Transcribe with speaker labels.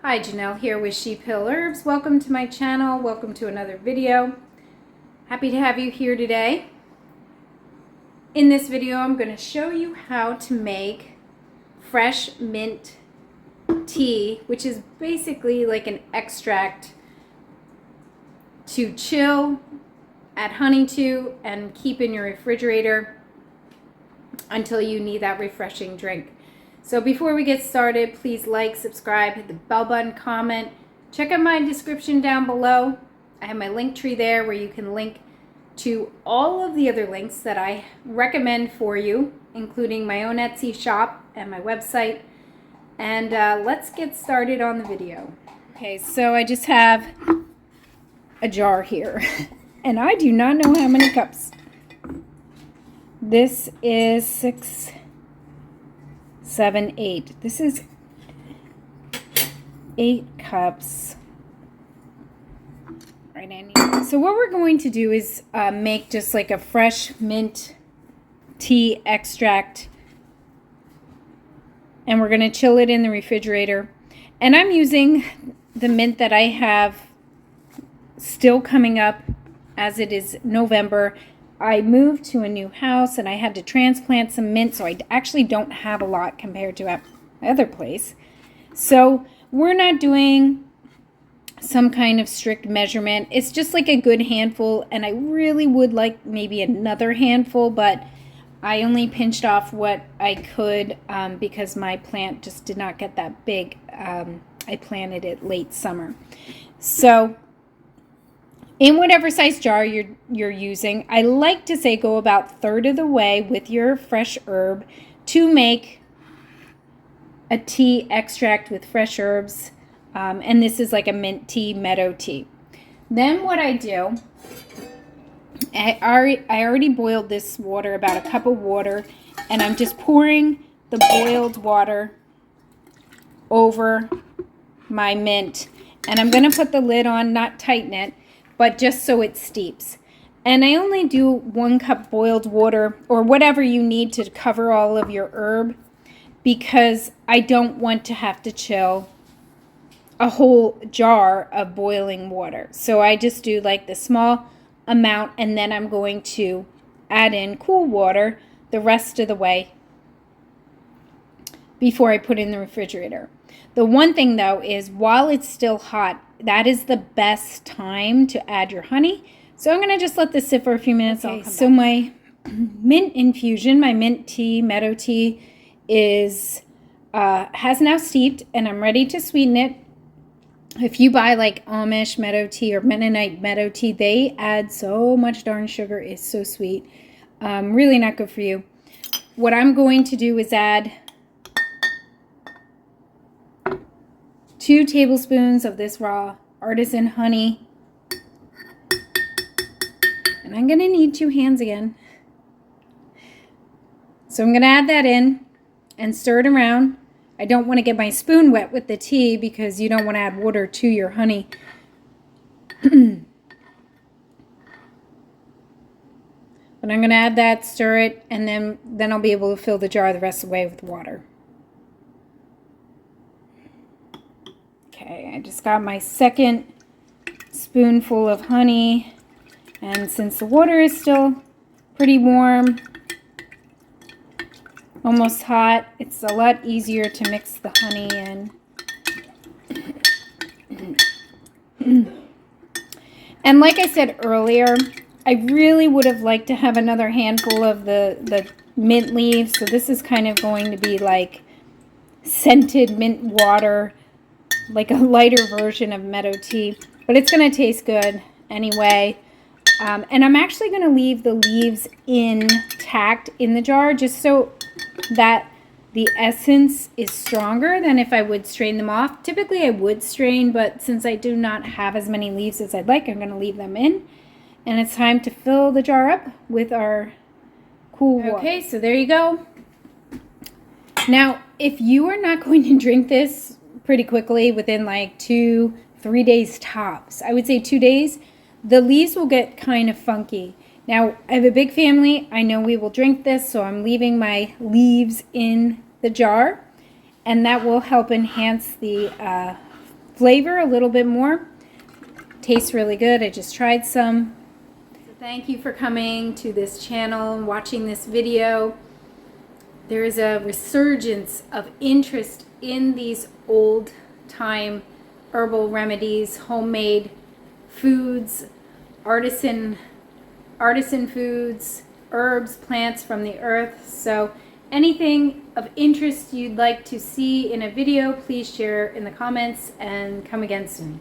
Speaker 1: Hi, Janelle here with Sheep Hill Herbs. Welcome to my channel. Welcome to another video. Happy to have you here today. In this video, I'm going to show you how to make fresh mint tea, which is basically like an extract to chill, add honey to, and keep in your refrigerator until you need that refreshing drink. So before we get started, please like, subscribe, hit the bell button, comment. Check out my description down below. I have my link tree there where you can link to all of the other links that I recommend for you, including my own Etsy shop and my website. And let's get started on the video. Okay, so I just have a jar here, and I do not know how many cups. This is 6, 7, 8. This is 8 cups. Right, I need. So what we're going to do is make just like a fresh mint tea extract, and we're going to chill it in the refrigerator. And I'm using the mint that I have still coming up, as it is November. I moved to a new house and I had to transplant some mint, so I actually don't have a lot compared to my other place. So we're not doing some kind of strict measurement. It's just like a good handful, and I really would like maybe another handful, but I only pinched off what I could because my plant just did not get that big. I planted it late summer. So in whatever size jar you're using, I like to say go about 1/3 of the way with your fresh herb to make a tea extract with fresh herbs. And this is like a mint tea, meadow tea. Then what I do, I already boiled this water, about a cup of water, and I'm just pouring the boiled water over my mint. And I'm going to put the lid on, not tighten it, but just so it steeps. And I only do 1 cup boiled water, or whatever you need to cover all of your herb, because I don't want to have to chill a whole jar of boiling water. So I just do like the small amount, and then I'm going to add in cool water the rest of the way before I put in the refrigerator. The one thing though is, while it's still hot, that is the best time to add your honey. So I'm going to just let this sit for a few minutes. Okay, so my mint infusion, my mint tea, meadow tea, is has now steeped, and I'm ready to sweeten it. If you buy like Amish meadow tea or Mennonite meadow tea, they add so much darn sugar. It's so sweet. Really not good for you. What I'm going to do is add 2 tablespoons of this raw artisan honey. And I'm going to need 2 hands again. So I'm going to add that in and stir it around. I don't want to get my spoon wet with the tea because you don't want to add water to your honey. But I'm going to add that, stir it, and then I'll be able to fill the jar the rest of the way with water. Okay, I just got my 2nd spoonful of honey, and since the water is still pretty warm, almost hot, it's a lot easier to mix the honey in. And like I said earlier, I really would have liked to have another handful of the mint leaves. So this is kind of going to be like scented mint water, like a lighter version of meadow tea, but it's going to taste good anyway. And I'm actually going to leave the leaves intact in the jar just so that the essence is stronger than if I would strain them off. Typically I would strain, but since I do not have as many leaves as I'd like, I'm going to leave them in. And it's time to fill the jar up with our cool water. Okay, so there you go. Now, if you are not going to drink this pretty quickly, within like 2-3 days tops, I would say 2 days, the leaves will get kind of funky. Now, I have a big family. I know we will drink this, so I'm leaving my leaves in the jar, and that will help enhance the flavor a little bit more. Tastes really good. I just tried some. So thank you for coming to this channel and watching this video. There is a resurgence of interest in these old time herbal remedies, homemade foods, artisan foods, herbs, plants from the earth. So anything of interest you'd like to see in a video, please share in the comments and come again soon.